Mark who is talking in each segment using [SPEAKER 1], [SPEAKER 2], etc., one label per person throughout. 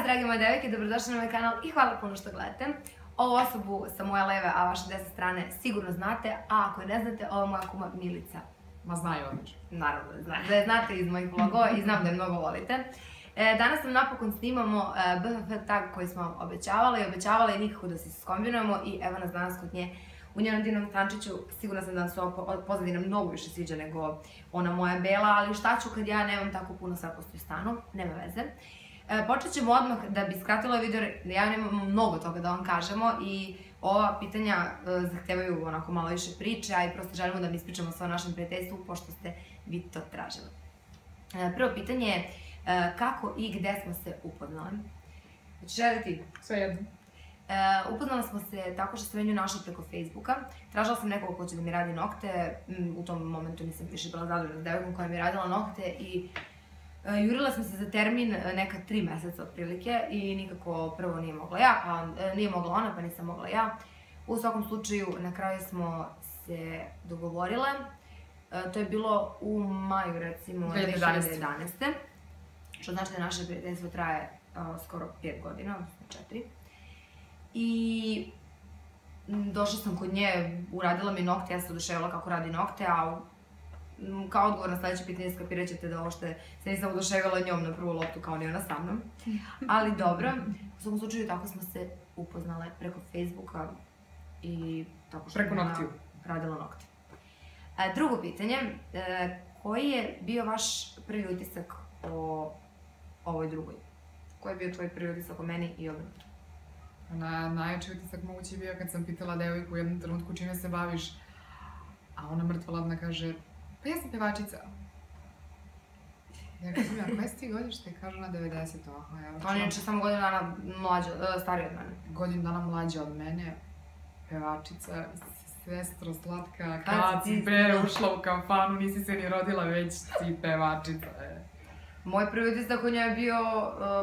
[SPEAKER 1] vas, dragi moje devojke, dobrodošli na moj kanal i hvala puno što gledate. Ovu osobu sa moje leve, a vaše desne strane sigurno znate, a ako je ne znate, ovo je moja kuma Milica.
[SPEAKER 2] Ma znaju odlično.
[SPEAKER 1] Naravno da je znate iz mojih vlogova i znam da je mnogo volite. Danas nam napokon snimamo BFF tag koji smo obećavali i nikako da se skombinujemo i evo nas danas kod nje u njenom divnom stančiću. Sigurna sam da se ova pozadina mnogo više sviđa nego ona moja bela, ali šta ću kad ja nemam tako puno svetlosti u stanu, nema veze. Počet ćemo odmah da bi skratila video, ja nemam mnogo toga da vam kažemo i ova pitanja zahtevaju onako malo više priče, a i prosto želimo da mi ispričamo sve o našem prijateljstvu, pošto ste vi to tražili. Prvo pitanje je kako i gde smo se upoznale. Hoćeš želiti?
[SPEAKER 2] Sve jedno.
[SPEAKER 1] Upoznala smo se tako što sam menju našla preko Facebooka. Tražila sam nekoga ko će da mi radi nokte, u tom momentu nisam više bila zadovoljna s devojkom koja mi je radila nokte i jurila sam se za termin neka 3 meseca otprilike i nikako prvo nije mogla ja, pa nije mogla ona, pa nisam mogla ja. U svakom slučaju, na kraju smo se dogovorile. To je bilo u maju, recimo, 2011. Što znači da naše prijateljstvo traje skoro 5 godina, odnosno 4. I došla sam kod nje, uradila mi nokte, ja sam se oduševila kako radi nokte, a kao odgovor na sledeće pitanje skapirat ćete da uopšte se nisam oduševila njom na prvu loptu kao ni ona sa mnom. Ali dobro, u svakom slučaju tako smo se upoznale preko Facebooka i tako što
[SPEAKER 2] Preko noktiju.
[SPEAKER 1] Radila nokte. Drugo pitanje, koji je bio vaš prvi utisak o ovoj drugoj? Koji je bio tvoj prvi utisak o meni i obrnuto?
[SPEAKER 2] Najjači utisak mogući je bio kad sam pitala devojku u jednom trenutku čime se baviš, a ona mrtva ladna kaže, pa ja sam pevačica. Ja kažem, a koje si ti godište? Kaže ona 90.
[SPEAKER 1] On je inače samo godinu dana stariji od mene.
[SPEAKER 2] Godinu dana mlađa od mene, pevačica, sestro slatka, kad si pre ušla u kafanu, nisi se ni rodila, već si pevačica.
[SPEAKER 1] Moj prvi utisak od nje je bio,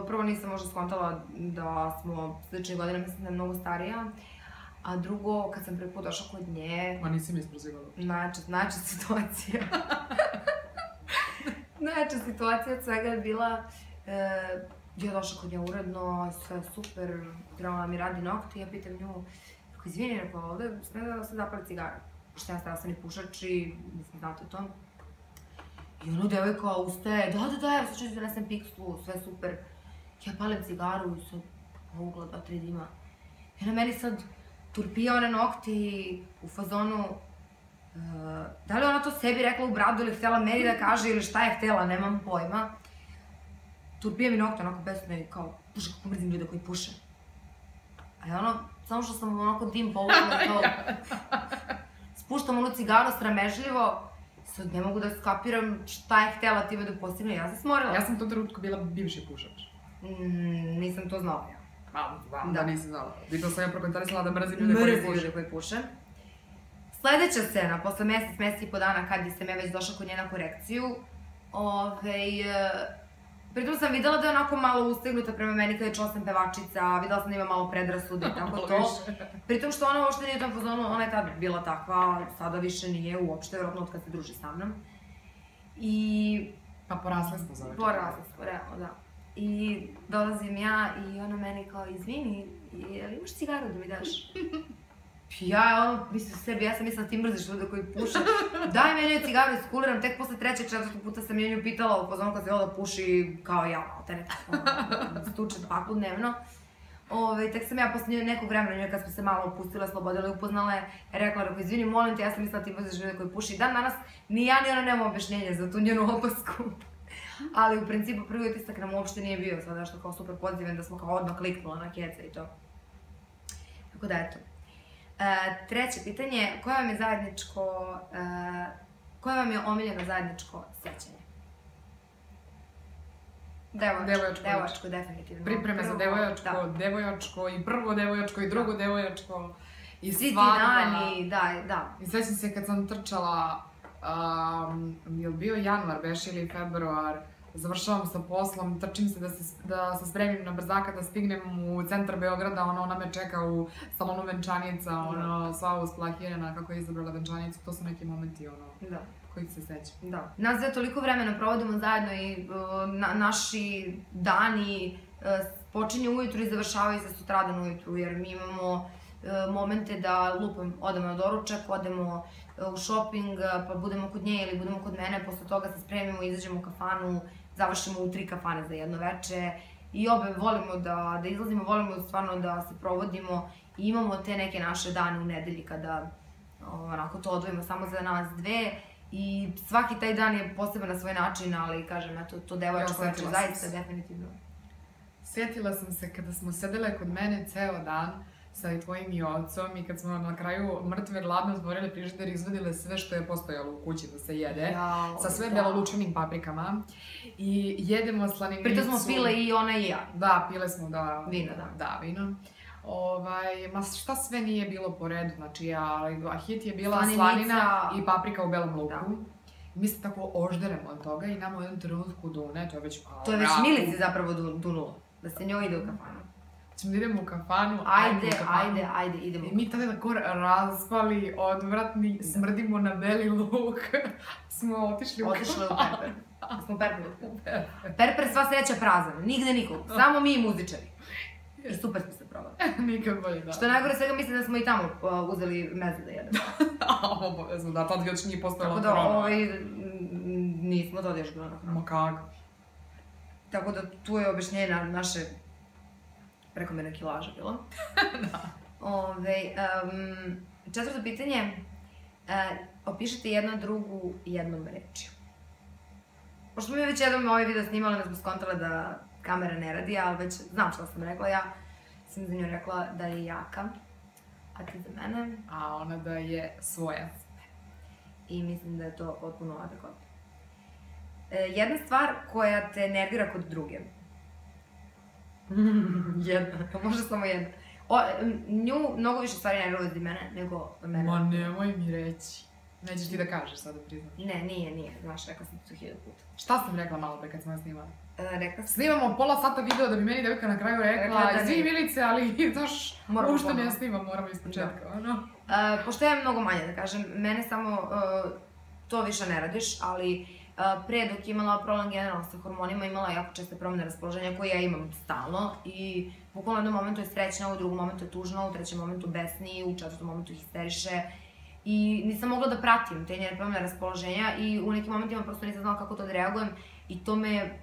[SPEAKER 1] prvo nisam možda skontala da smo slične godine, mislim da je mnogo starija, a drugo, kad sam prvi put došla kod nje...
[SPEAKER 2] Ma nisi mi isprozivala.
[SPEAKER 1] Najjača situacija. Najjača situacija od svega je bila, ja došla kod nje uredno, sve super, trebala mi radi nokte i ja pitam nju, izvini, rekao, ovde sme da se zapali cigara, pošto ja sam i pušač i mislim, znate to. I ono devojka ustaje, da, ja sad ću da nesem pikslu, sve super. Ja palim cigaru i sad ugla 2-3 dima. I ona meni sad turpija one nokte i u fazonu, da li ona to sebi rekla u bradu ili htjela meni da kaže ili šta je htjela, nemam pojma. Turpija mi nokte onako besno i kao, puša kako mrzim ljude koji puše. A ja ono, samo što sam onako dim povukla i kao, spuštam onu cigaru sramežljivo, sad ne mogu da skapiram šta je htjela time da postigne, ja se smorila.
[SPEAKER 2] Ja sam u tom trenutku bila bivši pušač.
[SPEAKER 1] Nisam to znala ja.
[SPEAKER 2] Da, nisam znala. Bitno sam ja prokomentarisala da mrzim ljude koji puše.
[SPEAKER 1] Sledeća scena, posle mesec i po dana kad sam ja već došla kod nje na korekciju, pritom sam videla da je onako malo ustegnuta prema meni kada je čula sam pevačica, videla sam da ima malo predrasude i tako to. Pritom što ona uopšte nije u tom fazonu, ona je tad bila takva, sada više nije uopšte, vjerojatno od kad se druži sa mnom. I...
[SPEAKER 2] Pa porasle smo za večer.
[SPEAKER 1] Porasle smo, realno, da. I dolazim ja i ona meni kao, izvini, jel imaš cigaru da mi daš? Ja, ono, mislim sebi, ja sam mislila da ti mrziš ljude koji puše. Daj meni cigaru, iskuliram, tek posle 3-4 puta sam nju pitala u fazonu kad se da puši kao ja, te nekako stuče paklu dnevno. Tek sam ja posle nekog vremena njoj kad smo se malo opustile, slobodile i upoznale, rekla, izvini, molim te, ja sam mislila da ti mrziš ljude koji puši. I dan danas ni ja ni ona nemamo objašnjenje za tu njenu opasku. Ali u principu prvi utisak nam uopšte nije bio sada što kao super pozivan da smo kao odmah kliknula na keca i to. Tako da eto. Treće pitanje, koje vam je omiljeno zajedničko sećanje? Devojačko, definitivno.
[SPEAKER 2] Pripreme za devojačko i prvo devojačko i drugo devojačko. I
[SPEAKER 1] svi ti dani, da.
[SPEAKER 2] I sećam se kad sam trčala, je li bio januar beš ili februar, završavam sa poslom, trčim se da se spremim na brzaka, da stignem u centar Beograda, ona me čeka u salonu venčanica, sva usplahirana kako je izabrala venčanicu, to su neki momenti kojih se sećam.
[SPEAKER 1] Da. Nas dve toliko vremena provodimo zajedno i naši dani počinju ujutru i završavaju se sutradan ujutru, jer mi imamo momente da odemo na doručak, odemo u shopping, pa budemo kod nje ili budemo kod mene, posle toga se spremimo, izađemo u kafanu, završimo u 3 kafane za jedno veče i obe volimo da izlazimo, volimo stvarno da se provodimo i imamo te neke naše dane u nedelji kada onako to odvojimo samo za nas dve i svaki taj dan je poseban na svoj način, ali kažem, eto, to devojačko veče zaista definitivno.
[SPEAKER 2] Sjetila sam se kada smo sedele kod mene ceo dan sa i tvojim i ocom i kad smo na kraju mrtve gladne otvorile frižider i izvadile sve što je postojalo u kući da se jede, sa sve belolučenim paprikama i jedemo slaninicu.
[SPEAKER 1] Pritom smo pile i ona i ja.
[SPEAKER 2] Da, pile smo
[SPEAKER 1] vino, da.
[SPEAKER 2] Da, vino. Ma šta sve nije bilo po redu, znači hit je bila slanina i paprika u belom luku. Mi se tako ožderemo od toga i nama u jednom trenutku dune, to je već malo...
[SPEAKER 1] To je već Milici zapravo dunulo, da se njoj ide u kafanu.
[SPEAKER 2] Ćemo da idemo u kafanu,
[SPEAKER 1] ajde, idemo.
[SPEAKER 2] I mi tada tako raspali, odvratni, smrdimo na beli luk, smo otišli u kafanu.
[SPEAKER 1] Otišli u Perper. Smo Perper. Perper sva sreća prazan, nigde nikog, samo mi i muzičari. I super smo se probali.
[SPEAKER 2] Nikad bolje, da.
[SPEAKER 1] Što je najgore svega, mislim da smo i tamo uzeli meze da jedemo.
[SPEAKER 2] Obavezno, da, tad još nije postojala
[SPEAKER 1] korona. Tako da, nismo to još bilo na hranu.
[SPEAKER 2] Ma kako?
[SPEAKER 1] Tako da, tu je objašnjenje naše prekomerne kilaže bilo.
[SPEAKER 2] Da.
[SPEAKER 1] Četvrto pitanje, opišite jedna drugu jednom rečju. Pošto mi već jednom ovaj video snimali, ne smo skontale da kamera ne radi, ali već znam što sam rekla. Ja sam za nju rekla da je jaka, a ti za mene.
[SPEAKER 2] A ona da je svoja.
[SPEAKER 1] I mislim da je to potpuno adekvatno. Jedna stvar koja te nervira kod druge. Jedna, možda samo jedna. Nju mnogo više stvari nervira od mene nego mene.
[SPEAKER 2] Ma nemoj mi reći. Nećeš ti da kažeš sada priznam.
[SPEAKER 1] Ne, nije. Znaš, rekla sam ti to 1000 puta.
[SPEAKER 2] Šta sam rekla malo pre kad smo snimali?
[SPEAKER 1] Rekla sam...
[SPEAKER 2] Snimamo pola sata video da bi meni devojka na kraju rekla izvini Milice, ali znaš, uopšte ne snimam, moramo iz početka, ono.
[SPEAKER 1] Pošto ja mnogo manje, da kažem, mene samo to više ne radiš, ali pre dok je imala problem generalno sa hormonima, imala jako česte promene raspoloženja koje ja imam stalno i bukvalno u jednom momentu je srećna, u drugom momentu je tužna, u trećem momentu besni, u četvrtom momentu histeriše. I nisam mogla da pratim te njene promene raspoloženja i u nekim momentima prosto nisam znala kako to da reagujem i to me,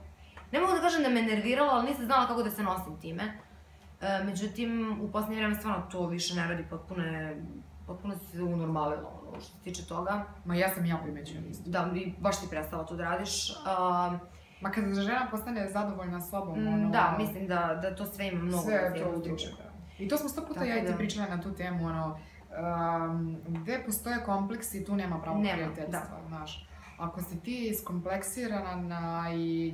[SPEAKER 1] ne mogu da kažem da me nerviralo, ali nisam znala kako da se nosim time. Međutim, u posljednje vreme stvarno to više ne radi, potpuno se unormalilo što se tiče toga.
[SPEAKER 2] Ma ja sam primećujem isto.
[SPEAKER 1] Da, baš si prestala to da radiš.
[SPEAKER 2] Ma kada žena postane zadovoljna sobom, ono...
[SPEAKER 1] Da, mislim da to sve ima mnogo
[SPEAKER 2] veze. Sve to utiče. I to smo 100 puta ja i ti pričala na tu temu, ono... Gde postoje kompleksi, tu nema pravog prijateljstva, znaš. Ako si ti iskompleksirana i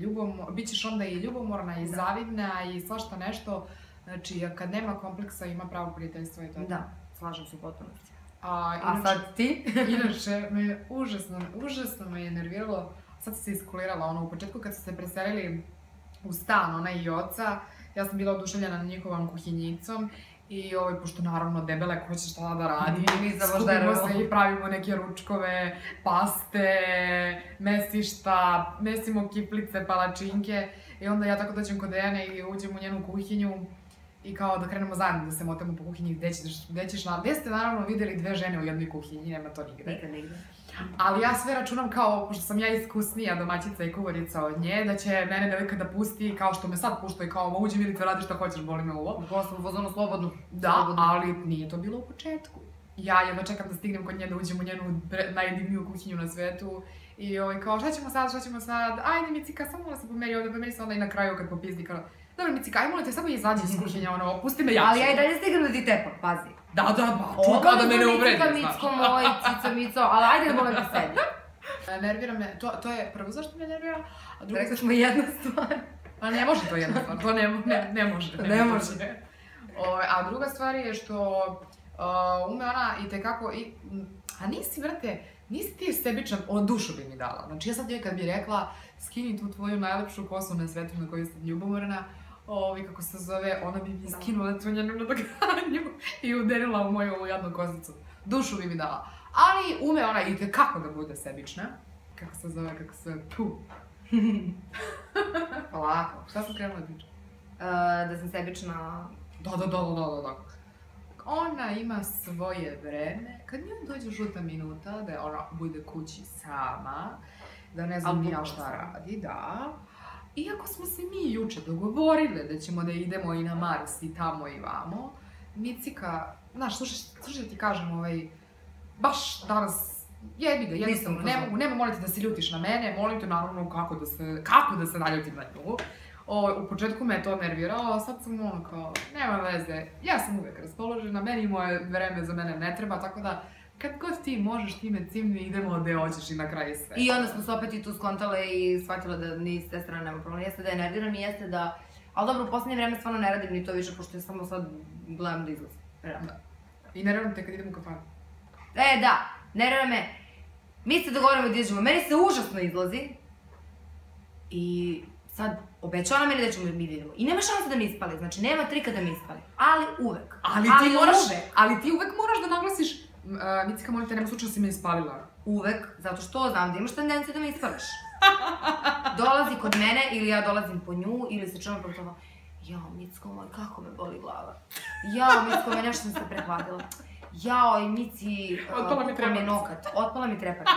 [SPEAKER 2] bit ćeš onda i ljubomorna i zavidna i svašta nešto, znači kad nema kompleksa ima pravog prijateljstva i to.
[SPEAKER 1] Da, slažem se u potpunosti.
[SPEAKER 2] A
[SPEAKER 1] sad ti?
[SPEAKER 2] Inače, užasno me je nerviralo, sad sam se iskulirala, ono, u početku kad su se preselili u stan, ona i oca, ja sam bila oduševljena na njihovom kuhinjicom i pošto naravno debele ko će šta da radi, skupimo se i pravimo neke ručkove, paste, mesišta, mesimo kiplice, palačinke i onda ja tako dođem kod Dejane i uđem u njenu kuhinju i kao da krenemo zajedno da se motamo po kuhinji gde ste naravno vidjeli dve žene u jednoj kuhinji, nema to nigde.
[SPEAKER 1] Nikad nigde.
[SPEAKER 2] Ali ja sve računam kao, pošto sam ja iskusnija domaćica i kuvarica od nje, da će mene devojka da pusti kao što me sad pušta i kao uđi Milice, radi šta hoćeš, boli me uvo.
[SPEAKER 1] Posle u fazonu slobodno.
[SPEAKER 2] Da, ali nije to bilo u početku. Ja jedno čekam da stignem kod nje, da uđem u njenu najdivniju kuhinju na svetu i kao šta ćemo sad, ajde Micika, samo da se pomeri se onda i na kraju kad popizdi kao dobro Micika, aj molim te, samo izađi iz kuhinja, ono, pusti me ja.
[SPEAKER 1] Ali ja i dalje stignem da ti tepam, pazi.
[SPEAKER 2] Da, čuj kao da mene uvredi, znaš.
[SPEAKER 1] Micko moj, cico, ali ajde da molim te sedi.
[SPEAKER 2] Nervira me, to je prvo zašto me nervira, a drugo...
[SPEAKER 1] Rekli smo jedna stvar.
[SPEAKER 2] A ne može to jedna stvar, to ne može.
[SPEAKER 1] Ne može.
[SPEAKER 2] A druga stvar je što ume ona itekako, a nisi ti sebičan, dušu bi mi dala. Znači ja sad njoj kad bi rekla, skini tu tvoju najlepšu kosu na svetu na koju sam ljubomorna, kako se zove, ona bi mi skinula tu njenu nadogranju i uderila u moju jadnu kozicu. Dušu bi mi dala. Ali ume ona itekako da bude sebična. Kako se zove, tu.
[SPEAKER 1] Polako.
[SPEAKER 2] Šta sam krenula da pričam?
[SPEAKER 1] da sam sebična.
[SPEAKER 2] Da. Ona ima svoje vreme, kad njoj dođe žuta minuta, da ona bude kući sama, da ne znam ja šta radi, da. Iako smo se mi juče dogovorile da ćemo da idemo i na Mars i tamo i vamo, Micika, znaš, slušaj ti kažem, baš danas, jebi ga, jednostavno, nema moliti da se ljutiš na mene, molim te naravno kako da se naljutim na nju. U početku me je to nerviralo, a sad sam ono kao, nema veze, ja sam uvek raspoložena, meni moje vreme za mene ne treba, tako da kad god ti možeš, ti me cimni, idemo gde hoćeš i na kraju sve.
[SPEAKER 1] I onda smo se opet i tu skontale i shvatile da ni s te strane nema problema. Jeste da je nerviram i jeste da... Ali dobro, u poslednje vreme stvarno ne radim ni to više, pošto ja samo sad gledam da izlazim.
[SPEAKER 2] I nerviram te kad idem u kafanu.
[SPEAKER 1] Da, nerviram me. Mi se dogovorimo da izađemo, meni se užasno izlazi. I sad obećala meni da ćemo mi da idemo. I nema šanse da mi ispali, znači nema trika da mi ispali. Ali uvek.
[SPEAKER 2] Ali ti uvek moraš da naglasiš, Micika, molim te, nema slučaja da si me ispalila.
[SPEAKER 1] Uvek, zato što znam da imaš tendenciju da me ispališ. Dolazi kod mene ili ja dolazim po nju ili se čujemo prvo toga. Jao, Micko moj, kako me boli glava. Jao, Micko moj, nešto sam se prehladila. Jao, i Mici, pukao mi je nokat, otpala mi trepavica.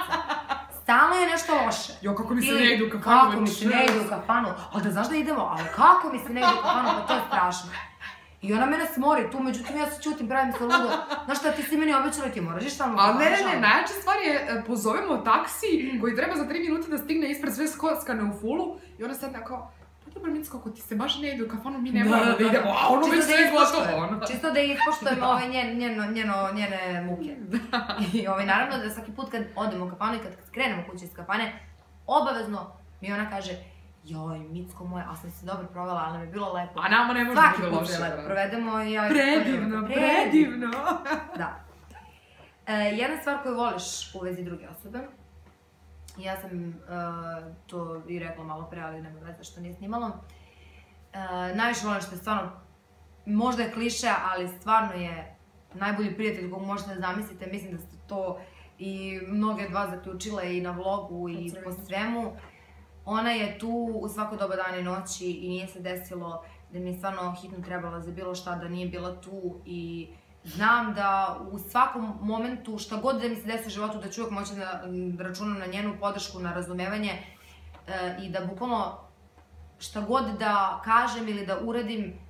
[SPEAKER 1] Stalno je nešto loše.
[SPEAKER 2] Jo, kako mi se ne ide u kafanu.
[SPEAKER 1] Kako mi se ne ide u kafanu. Ali da znaš da idemo, ali kako mi se ne ide u kafanu, pa to je strašno. I ona mene smori tu, međutim ja se čutim, pravim se ludo. Znaš šta, ti si meni obećala i ti moraš ići tamo.
[SPEAKER 2] Ali ne, najjača stvar je, pozovemo taksi koji treba za 3 minuta da stigne ispred sve skockane u fullu i ona sad kao, pa dobro Micko, ako ti se baš ne ide u kafanu, mi ne moramo da idemo, a ono već sve gotovo.
[SPEAKER 1] Čisto da ispoštujemo njene muke. I naravno da svaki put kad odemo u kafanu i kad krenemo kući iz kafane, obavezno mi ona kaže, joj, Micko moje, a sam se dobro provela, ali nam je bilo lepo.
[SPEAKER 2] A nama ne može da bude loše.
[SPEAKER 1] Svaki put je lepo provedemo i ja...
[SPEAKER 2] Predivno!
[SPEAKER 1] Da. Jedna stvar koju voliš u vezi druge osobe, ja sam to i rekla malo pre, ali nema veze što nije snimalo. Najviše volim što je stvarno, možda je kliše, ali stvarno je najbolji prijatelj kog možete da zamislite. Mislim da ste to i mnoge od vas zaključile i na vlogu i po svemu. Ona je tu u svako doba dana i noći i nije se desilo da mi je stvarno hitno trebala za bilo šta, da nije bila tu i znam da u svakom momentu, šta god da mi se desi u životu, da ću uvijek moći da računam na njenu podršku, na razumevanje i da bukvalno šta god da kažem ili da uradim,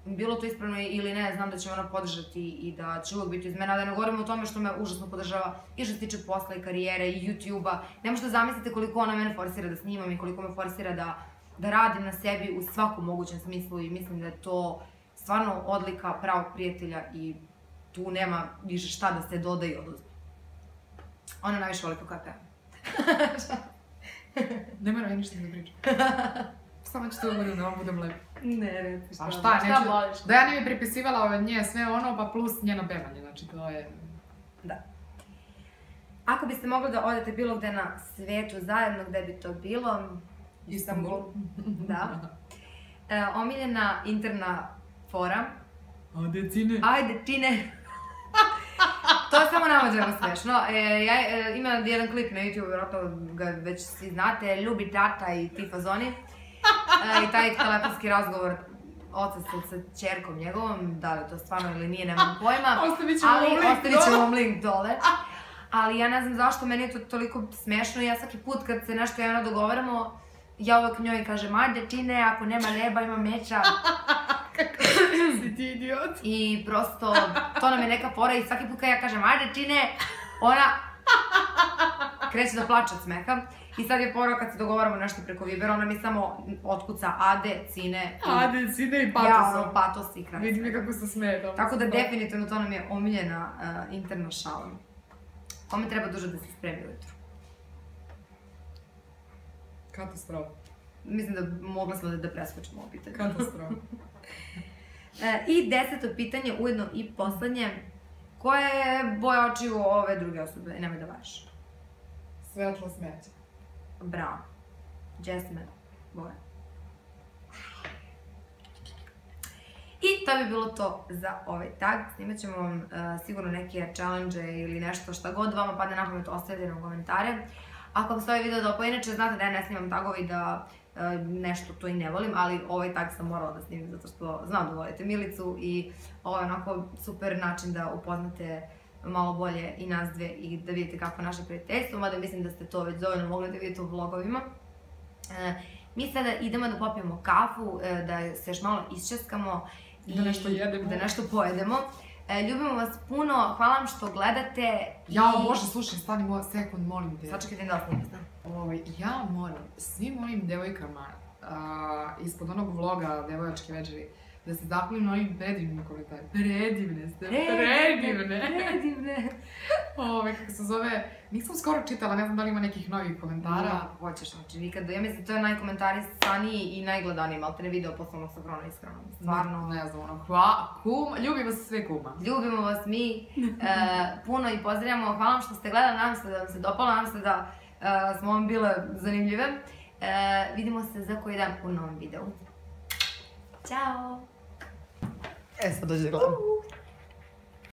[SPEAKER 1] bilo to ispravno ili ne, znam da će me ona podržati i da će uvijek biti uz mene, a da ne govorimo o tome što me užasno podržava i što se tiče posla i karijere i YouTube-a. Ne možete zamislite koliko ona mene forsira da snimam i koliko me forsira da radim na sebi u svakom mogućem smislu i mislim da je to stvarno odlika pravog prijatelja i tu nema više šta da se doda i oduzme. Ona najviše voli kako ja pevam.
[SPEAKER 2] Ne moram ništa da pričam. Samo ću to ugodim da vam budem lepo.
[SPEAKER 1] Ne, reci šta.
[SPEAKER 2] A šta, neću... Da ja ne bi pripisivala od nje sve ono, pa plus njeno pevanje, znači to je...
[SPEAKER 1] Da. Ako biste mogli da odete bilo gde na svetu zajedno, gde bi to bilo?
[SPEAKER 2] Istanbul.
[SPEAKER 1] Da. Omiljena interna fora.
[SPEAKER 2] Ajde, Cine.
[SPEAKER 1] Ajde, Cine. To je samo nama džemo smešno. Ima jedan klip na YouTube, vjerojatno ga već svi znate, Ljubi tata i ti fazoni. I taj telefonski razgovor oca sa ćerkom njegovom, da li je to stvarno ili nije, nemam pojma. Ostavit ćemo vam link dole. Ali ja ne znam zašto, meni je to toliko smešno i ja svaki put kad se nešto javno dogovaramo, ja uvek njoj kažem, ajde Tine, ako nema neba ima meča.
[SPEAKER 2] Kako si ti idiot.
[SPEAKER 1] I prosto, to nam je neka fora i svaki put kad ja kažem, ajde Tine, ona kreće da plače od smeha. I sad je fora kad se dogovaramo nešto preko Vibera, ona mi samo otkuca Ade, Cine
[SPEAKER 2] i Patos.
[SPEAKER 1] Ja, Patos i kraj.
[SPEAKER 2] Vidi mi kako se smeje.
[SPEAKER 1] Tako da definitivno to nam je omiljena interna šala. Kome treba duže da se spremi ujutru?
[SPEAKER 2] Katastrofa.
[SPEAKER 1] Mislim da mogla smo da preskočimo ovo pitanje.
[SPEAKER 2] Katastrofa.
[SPEAKER 1] I 10. pitanje, ujedno i poslednje. Koja je boja očiju ove druge osobe? Nemoj da variš.
[SPEAKER 2] Svetlo smeće.
[SPEAKER 1] Bravo. Jasmine boja. I to bi bilo to za ovaj tag. Snimat ćemo vam sigurno neke challenge ili nešto šta god vama padne na pamet, ostavite nam komentare. Ako vam se ovaj video dopao, inače znate da ja ne snimam tagove i da nešto to i ne volim, ali ovaj tag sam morala da snimim zato što znam da volite Milicu i ovo je onako super način da upoznate malo bolje i nas dve i da vidite kako je naše prijateljstvo, mada mislim da ste to već dovoljno mogli da vidite u vlogovima. Mi sada idemo da popijemo kafu, da se još malo isčeskamo i da nešto pojedemo. Ljubimo vas puno, hvala vam što gledate.
[SPEAKER 2] Jao, Bože, slušaj, stani sekund, molim te.
[SPEAKER 1] Sačekajte da snimim.
[SPEAKER 2] Ja moram svim ovim devojkama ispod onog vloga Devojačke večeri da se zahvalim na ovim predivnim komentarima. Predivne ste, predivne! Kako se zove, nisam skoro čitala, ne znam da li ima nekih novih komentara.
[SPEAKER 1] Ja, hoćeš, znači nikad, ja mislim da to je najkomentarisaniji i najgledaniji maltene video poslovnog Sofrona, iskreno. Stvarno.
[SPEAKER 2] Ne znam, ljubimo se sve kuma.
[SPEAKER 1] Ljubimo vas mi puno i pozdravljamo, hvala vam što ste gledali, nadam se da vam se dopalo, nadam se da smo vam bile zanimljive. Vidimo se za koji dan u novom videu. Ćao!
[SPEAKER 2] Sad dođe da gledam.